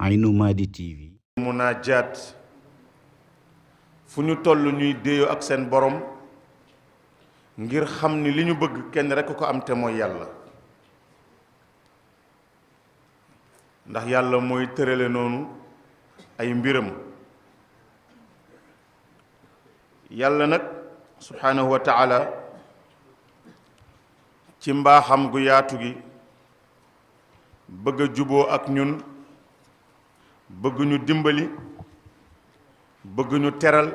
Aynou Mady TV. munaajaat fu ñu toll ñuy déeyoo ak seen borom ngir xam ni li ñu bëgg kenn rekk ko am te mooy yàlla ndax yàlla mooy tërale noonu ay mbiram yàlla nag subhaanahu wa taala ci mbaaxam gu yaatu gi bëgg a juboo ak ñun bëgg ñu dimbali bëgg ñu teral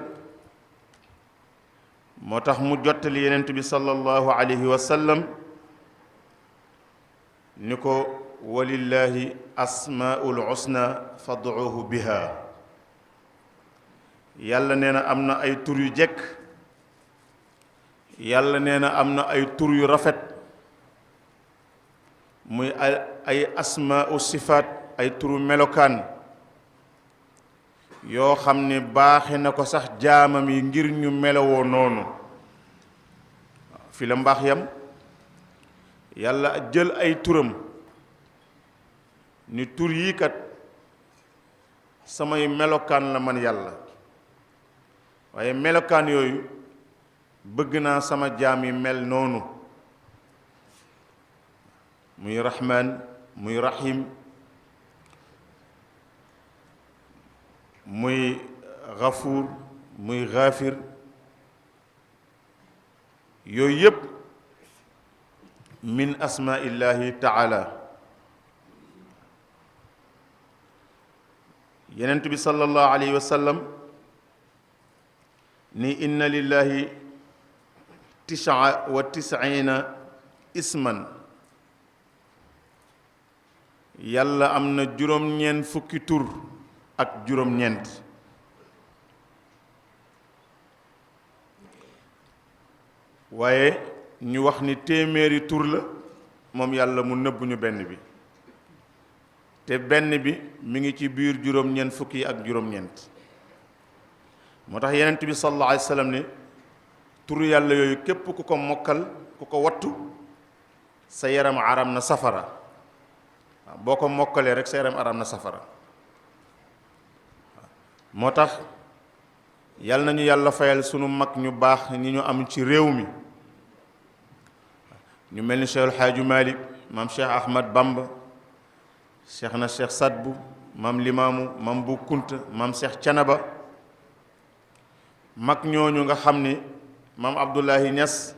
moo tax mu jottali yenent bi sallallahu alayhi wa sallam ni ko walillahi asmaul husna fad'uuhu biha yàlla nee na am na ay tur yu jekk yàlla nee na am na ay tur yu rafet muy ay asmaau sifaat ay turu melokaan yoo xam ne baaxe na ko sax jaamam yi ngir ñu melowoo noonu fi la mbaax yam yàlla jël ay turam ni tur yii kat samay melokaan la man yàlla waaye melokaan yooyu bëgg naa sama jaam yi mel noonu muy rahmaan muy rahim muy gafuur muy gaafir yooyu yépp min asmaillahi taala yenent bi sallallahu alayhi wa sallam ni inna lillahi tis'a wa tis'ina isman yàlla am na juróom-ñeent fukki tur ak juróom-ñeent waaye ñu wax ni téeméeri tur la moom yàlla mu nëbb ñu benn bi te benn bi mi ngi ci biir juróom-ñeent fukki ak juróom-ñeent moo tax yenent bi sallallahu alayhi wa sallam ne tur yàlla yooyu képp ku ko mokkal ku ko wattu sa yaram aram na safara boo ko mokkalee rek sa yaram aram na safara moo tax yàlla nañu yàlla fayal sunu mag ñu baax ñi ñu am ci réew mi ñu mel ni Cheikh El Hadj Malick maam Cheikh Ahmad Bamba Cheikh na Cheikh Sadbu maam Limaamu maam Bu Kunta maam Cheikh Canaba mag ñooñu nga xam ni maam Abdullahi Niass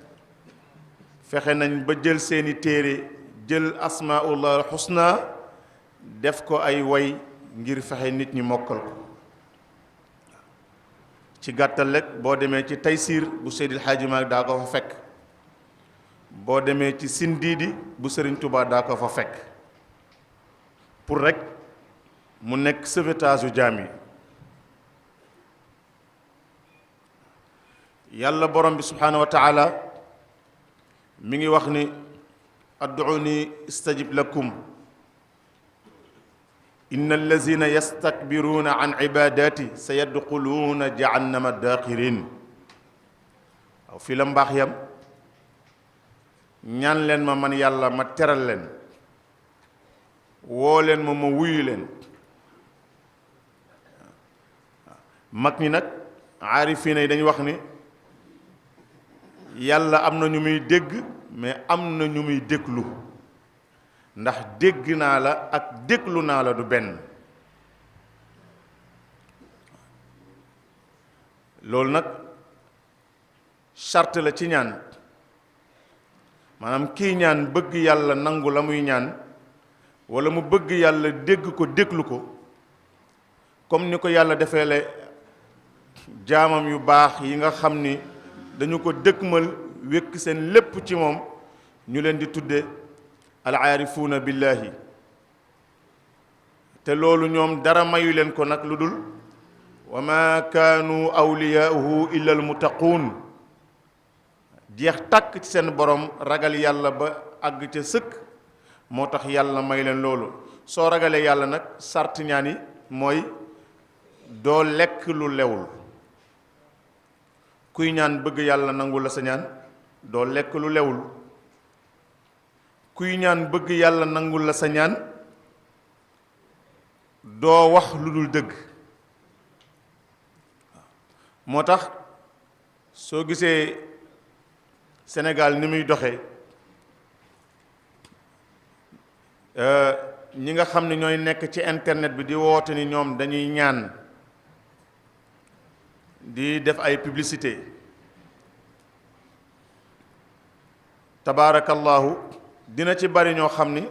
fexe nañ ba jël seeni téere jël asmaullah husna def ko ay way ngir fexe nit ñi mokkal ko ci gàttal rek boo demee ci Taysiir bu Seydil Hadji Malick daa ko fa fekk boo demee ci Sindiidi bu Sëriñ Tuubaa daa ko fa fekk pour rek mu nekk sauvetage u jaam yi yàlla borom bi subhaanahu wa taala mi ngi wax ni ad'uuni istajib lakum inna allazina yastakbiruuna an ibadati sa yadxuluuna jahannama daaxirin waaw fii la mbaax yam ñaan leen ma man yàlla ma teral leen woo leen ma wuyu leen mag ñi nag aarifiina yi dañu wax ni yàlla am na ñu muy dégg mais am na ñu muy déglu ndax dégg naa la ak déglu naa la du benn loolu nag charte la ci ñaan maanaam kii ñaan bëgg yàlla nangu la muy ñaan walla mu bëgg yàlla dégg ko déglu ko comme ni ko yàlla defeele jaamam yu baax yi nga xam ni dañu ko dëkkmal wékk seen lépp ci moom ñu leen di tudde al-aarifuuna billaahi te loolu ñoom dara mayu leen ko nag lu dul wa ma kaanu awliyaa'uhu illa al-muttaquun jeex tàkk ci seen borom ragal yàlla ba àgg ca sëkk moo tax yàlla may leen loolu soo ragalee yàlla nag sart ñaan yi mooy doo lekk lu lewul kuy ñaan bëgg yàlla nangul la sa ñaan doo lekk lu lewul kuy ñaan bëgg yàlla nangul la sa ñaan doo wax lu dul dëgg. moo tax soo gisee Sénégal ni muy doxee ñi nga xam ne ñooy nekk ci internet bi di woote ni ñoom dañuy ñaan di def ay publicité tabaarakallahu dina ci bari ñoo xam ni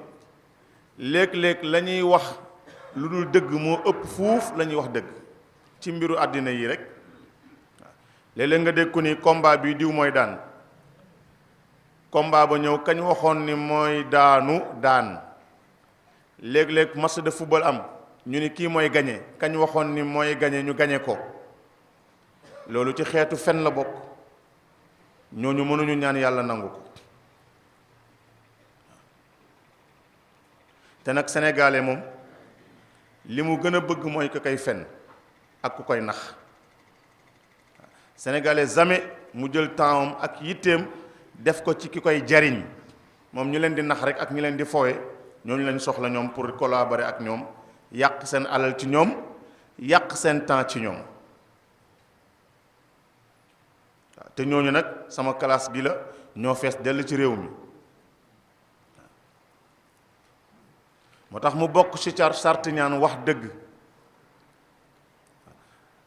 léeg-léeg la ñuy wax lu dul dëgg moo ëpp fuuf la ñuy wax dëgg ci mbiru àddina yi rek. léeg-léeg nga dégg ko ni combat bi diw mooy daan combat ba ñëw kañ waxoon ni mooy daan léeg-léeg match de football am ñu ni kii mooy gañe kañ waxoon ni mooy gañe ñu gañe ko. loolu ci xeetu fen la bokk. ñooñu mënuñu ñaan yàlla nangu ko. te nag sénégalais moom li mu gën a bëgg mooy ku koy fen ak ku koy nax. sénégalais jamais mu jël temps ak yitteem def ko ci ki koy jariñ moom ñu leen di nax rek ak ñu leen di fowe ñooñu lañ soxla ñoom pour collaborer ak ñoom yàq seen alal ci ñoom yàq seen temps ci ñoom. waaw te ñooñu nag sama classe bi la ñoo fees dell ci réew mi. moo tax mu bokk ci sart ñaan wax dëgg.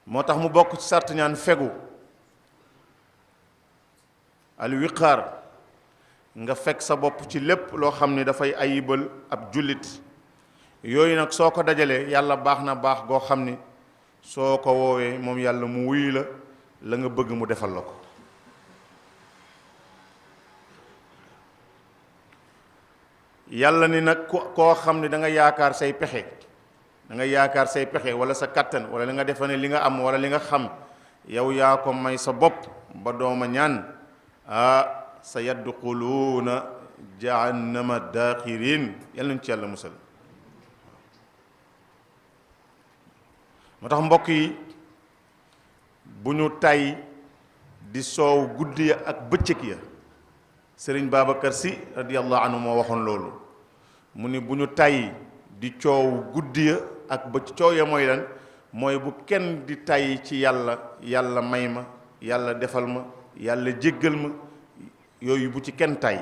moo tax mu bokk ci sart ñaan fegu. al wiqaar nga fekk sa bopp ci lépp loo xam ni dafay ayibal ab jullit. yooyu nag soo ko dajalee yàlla baax na baax goo xam ni soo ko woowee moom yàlla mu wuyu la nga bëgg mu defal la ko. yàlla ni nag koo xam ni da nga yaakaar say pexe wala sa kattan wala li nga defe ne li nga am wala li nga xam yow yaa ko may sa bopp ba dooma ñaan sa yadxuluuna jahannama daaxirin yal nañu ci yàlla musal. moo tax mbokk yi bu ñu tay di soow guddi ya ak bëccëg ya. Sëriñ Babacar Sy radiyallahu anhu moo waxoon loolu mu ni bu ñu tay di coow guddi ya ak bëccëg coow ya mooy lan mooy bu kenn di tay ci yàlla may ma yàlla defal ma yàlla jéggal ma yooyu bu ci kenn tay.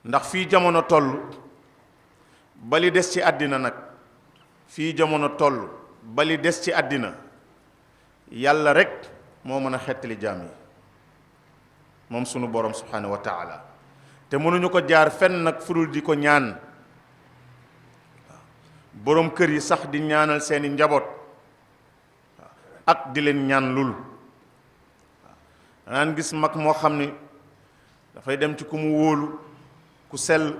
ndax fii jamono toll bali des ci àddina nag fii jamono toll bali des ci àddina yàlla rek moo mën a xettali jaam yi moom sunu borom subhanahu wa taala te mënuñu ko jaar fenn nag fudul di ko ñaan. boroom kër yi sax di ñaanal seeni njaboot ak di leen ñaan lul. danaan gis mag moo xam ni dafay dem ci ku mu wóolu ku sell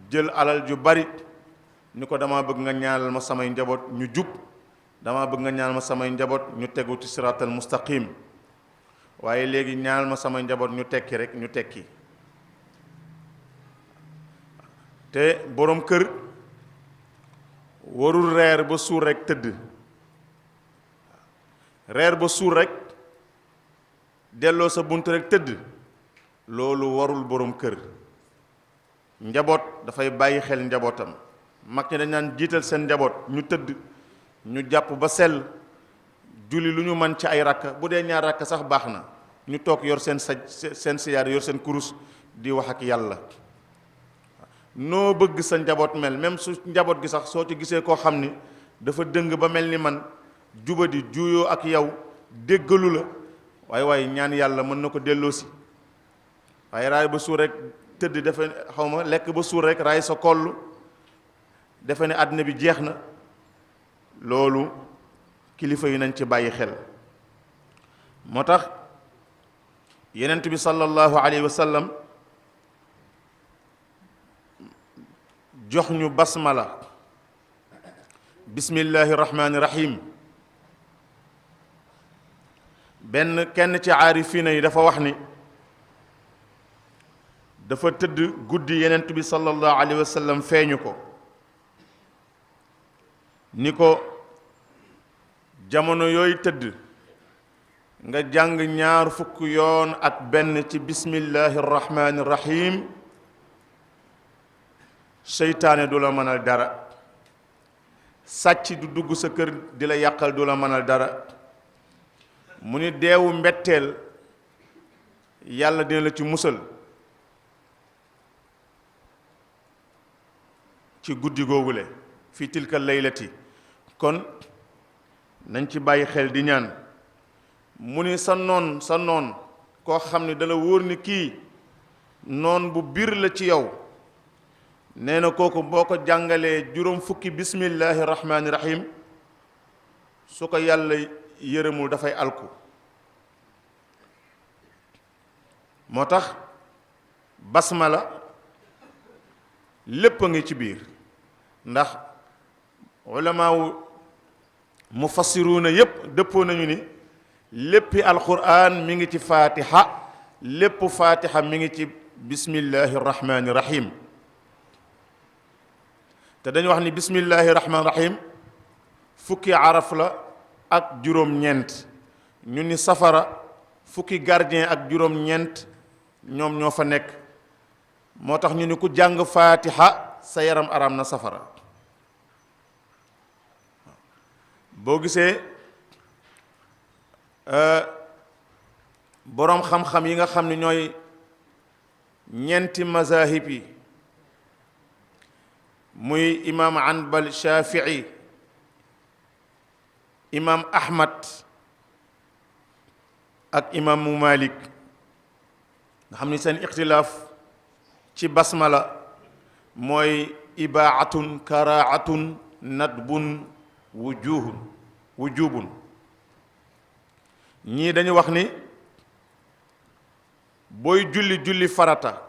jël alal ju bari ni ko dama bëgg nga ñaanal ma samay njaboot ñu jub dama bëgg nga ñaanal ma samay njaboot ñu tegu ci siraatal mustaqim waaye léegi ñaanal ma samay njaboot ñu tekki rek ñu tekki. te boroom kër warul reer ba suur rek tëdd. reer ba suur rek delloo sa bunt rek tëdd loolu warul boroom kër. njaboot dafay bàyyi xel njabootam. mag ñi dañ naan jiital seen njaboot ñu tëdd ñu jàpp ba sell julli lu ñu mën ci ay rakka bu dee ñaar rakka sax baax na ñu toog yor seen siyaar yor seen kurus di wax ak yàlla. noo bëgg sa njaboot mel même su njaboot gi sax soo ci gisee koo xam ni dafa dëng ba mel ni man jubadi juuyoo ak yow déggalu la waaye ñaan yàlla mën na ko delloosi. waaye raay ba suur rek tëdd defe xawma lekk ba suur rek raay sa koll defe ne àddina bi jeex na loolu kilifa yi nañ ci bàyyi xel. moo tax yenent bi sallallahu alayhi wa sallam jox ñu basmala bismillahi rahmaani rahim. kenn ci aarifina yi dafa wax ni dafa tëdd guddi yenent bi sallallahu alayhi wa sallam feeñu ko ni ko jamono yooyu tëdd nga jàng 20 yoon ak benn ci bismillahi rahmaani rahim seytaane du la mënal dara sàcc du dugg sa kër di la yàqal du la mënal dara mu ni deewu mbetteel yàlla dina la ci musal ci guddi googule fi tilka laylati kon nañ ci bàyyi xel di ñaan mu ni sa noon koo xam ne dala wóor ni kii noon bu biir la ci yow nee na kooku boo ko jàngalee juróom fukki bismillahi rahmaani rahim su ko yàlla yërëmul dafay alku moo tax basmala lépp a ngi ci biir ndax ulamaawu mufassiruuna yépp dëppoo nañu ni léppi alquran mi ngi ci fatiha lépp fatiha mi ngi ci bismillahi rahmaani rahim te dañu wax ni bismillahi rahmaani rahim fukki araf la ak juróom-ñeent ñu ni safara fukki gardien ak juróom-ñeent ñoom ñoo fa nekk moo tax ñu ni ku jàng fatiha sa yaram araam na safara boo gisee boroom xam-xam yi nga xam ne ñooy ñeenti mazahib yi muy imam Hanbal Shafii imam Ahmad ak imaamu Malik nga xam ni seen ixtilaaf ci basmala mooy ibaatun karaatun nadbun wujubun ñii dañu wax ni booy julli farata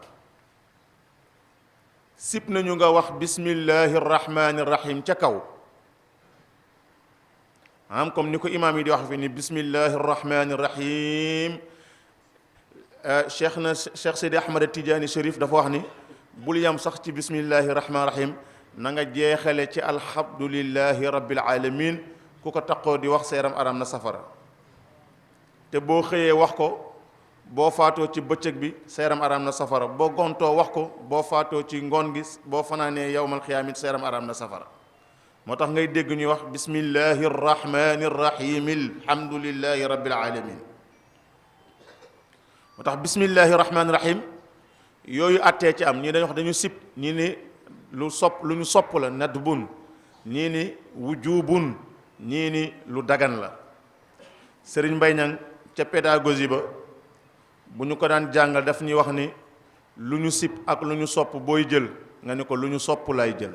sip nañu nga wax bismillahi rahmani rahim ca kaw am comme ni ko imaam yi di wax fi ni bismillahi rahmani rahim cheikh Seydi Ahmad Tidiane Chérif dafa wax ni bul yam sax ci bismillahi rahmani rahim na nga jeexale ci alhamdulillahi rabbil alamin ku ko taqoo di wax seeram aram na safara te boo xëyee wax ko boo faatoo ci bëccëg bi seeram aram na safara boo gontoo wax ko boo faatoo ci ngoon gi boo fanaanee yawmal xiyaamit seeram aram na safara moo tax ngay dégg ñuy wax bismillahi rrahmani rrahim alhamdulillahi rabbil alamin moo tax bismillahi rrahmani rrahim yooyu attee ci am ñii dañu wax dañu sib ñii ni lu ñu sopp la nadbun ñii ni wujubun ñii ni lu dagan la Sëriñ Mbay Ñang ca pédagogie ba bu ñu ko daan jàngal daf ñuy wax ni lu ñu sib ak lu ñu sopp booy jël nga ni ko lu ñu sopp lay jël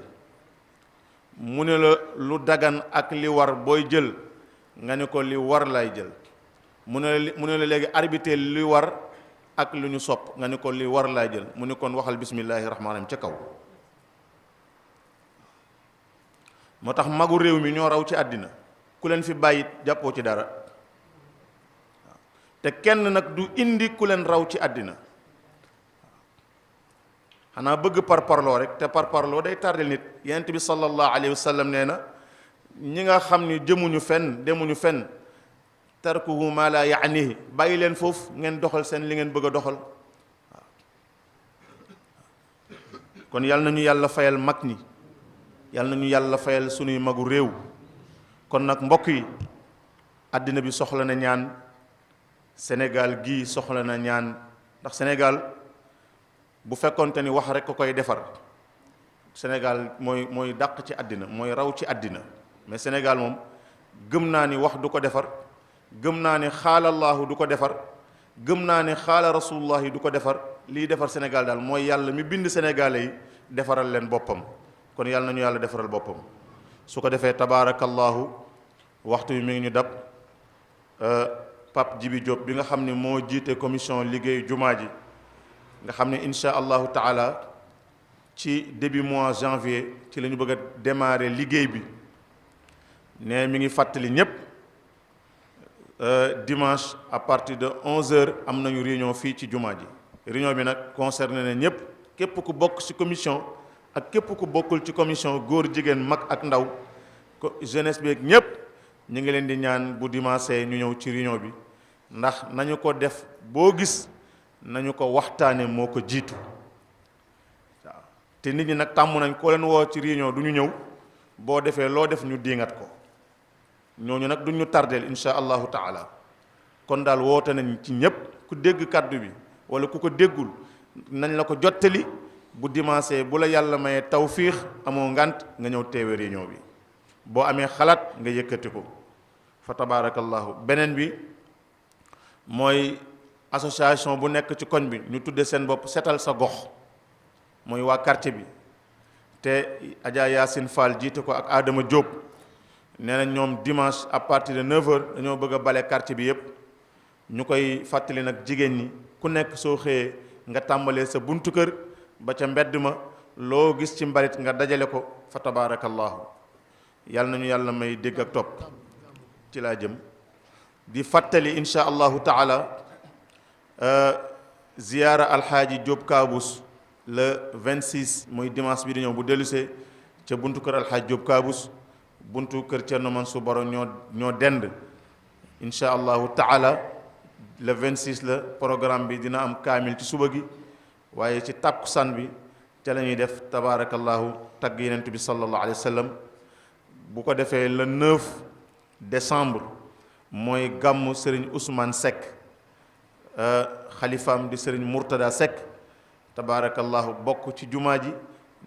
mu ne la lu dagan ak li war booy jël nga ni ko li war lay jël mu ne la léegi arbitrer li war ak lu ñu sopp nga ni ko li war lay jël mu ne kon waxal bismillahi rahmaani rahim ca kaw moo tax magu réew mi ñoo raw ci àddina ku leen fi bàyyit jàppoo ci dara te kenn nag du indi ku leen raw ci àddina xanaa bëgg parparloo rek te parparloo day tardel nit yonent bi sallallahu alayhi wa sallam nee na ñi nga xam ni jëmuñu fenn demuñu fenn tarkuhu ma la yaanihi bàyyi leen foofu ngeen doxal seen li ngeen bëgg a doxal waaw kon yal na ñu yàlla fayal mag ñi yal na ñu yàlla fayal sunuy magu réew kon nag mbokk yi àddina bi soxla na ñaan Sénégal gii soxla na ñaan ndax Sénégal bu fekkonte ni wax rek ko koy defar Sénégal mooy dàq ci àddina mooy raw ci àddina mais Sénégal moom gëm naa ni wax du ko defar gëm naa ne xaalallaahu du ko defar gëm naa ne xaala rasulullah yi du ko defar liy defar Sénégal daal mooy yàlla mi bind Sénégalais yi defaral leen boppam kon yàlla nañu yàlla defaral boppam su ko defee tabaarakallaahu waxtu bi mi ngi ñu dab Pape Djibi Diop bi nga xam ne moo jiite commission liggéey jumaa ji nga xam ne insha allahu taala ci début mois janvier ci la ñu bëgg a démarrer liggéey bi ne mi ngi fàttali ñépp dimanche à partir de 11h am nañu réunion fii ci jumaa ji réunion bi nag concerné na ñépp képp ku bokk ci commission ak képp ku bokkul ci commission góor jigéen mag ak ndaw jeunesse bi ak ñépp ñu ngi leen di ñaan bu dimanche ñu ñëw ci réunion bi ndax nañu ko def boo gis nañu ko waxtaane moo ko jiitu waaw te nit ñi nag tàmm nañ koo leen woo ci réunion du ñu ñëw boo defee loo def ñu diingat ko ñooñu nag duñ ñu tardeel insha allahu taala kon daal woote nañ ci ñépp ku dégg kàddu bi wala ku ko déggul nañ la ko jottali bu dimanche bu la yàlla mayee tawfiix amoo ngant nga ñëw teewe réunion bi boo amee xalaat nga yëkkati ko fa tabarakallahu beneen bi mooy association bu nekk ci koñ bi ñu tudde seen bopp setal sa gox mooy waa quartier bi te Adja Yacine Fall jiite ko ak Adama Diop nee na ñoom dimanche à partir de 9h dañoo bëgg a bale quartier bi yépp ñu koy fàttali nag jigéen ñi ku nekk soo xëyee nga tàmbalee sa buntu kër ba ca mbedd ma loo gis ci mbalit nga dajale ko fa tabarakallahu yàlla nañu yàlla may dégg ak topp ci laa jëm di fàttali insha allahu taala ziyaara alxaaji Diop Kaabus le 26 mooy dimanche bi di ñëw bu dellusee ca buntu kër alxaaji Diop Kaabus buntu kër Thierno Mansour Baro ñoo dend insha allahu taala le 26 la programme bi dina am kaamil ci suba gi waaye ci takkusaan bi ca la ñuy def tabarakallahu tagg yenent bi sallallahu alayhi wa sallam bu ko defee le 9 décembre mooy gàmmu Serigne Ousmane Seck xalifaam di Serigne Mourtada Seck tabarakallahu bokk ci jumaa ji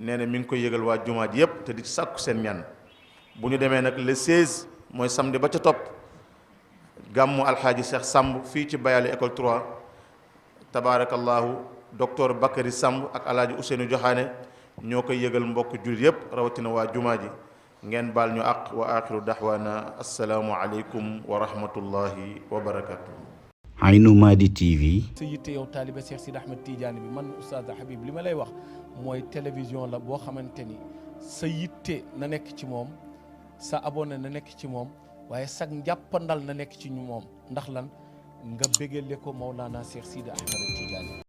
nee na mi ngi koy yëgal waa jumaa ji yépp te di sàkku seen ñaan bu ñu demee nag le 16 mooy samedi ba ca topp gàmmu alxaaji Cheikh Samb fii ci Bayali école 3 tabarakallahu docteur Bakary Samb ak alaaji Ousseynou Joxaane ñoo koy yëgal mbokk jullit yépp rawatina waa jumaa ji ngeen baal ñu àq wa axiru daxwaana assalaamu aleykum wa rahmatullahi wa barakatuh. Aynou Mady TV. sa yitte yow taaliba Cheikh Sidi Ahmed Tidiane bi man Oustaz Habib li ma lay wax mooy télévision la boo xamante ni sa yitte na nekk ci moom sa abonné na nekk ci moom waaye sag njàppandal na nekk ci ñu moom ndax lan nga bégale ko Mawlana Cheikh Sidi Ahmed Tidiane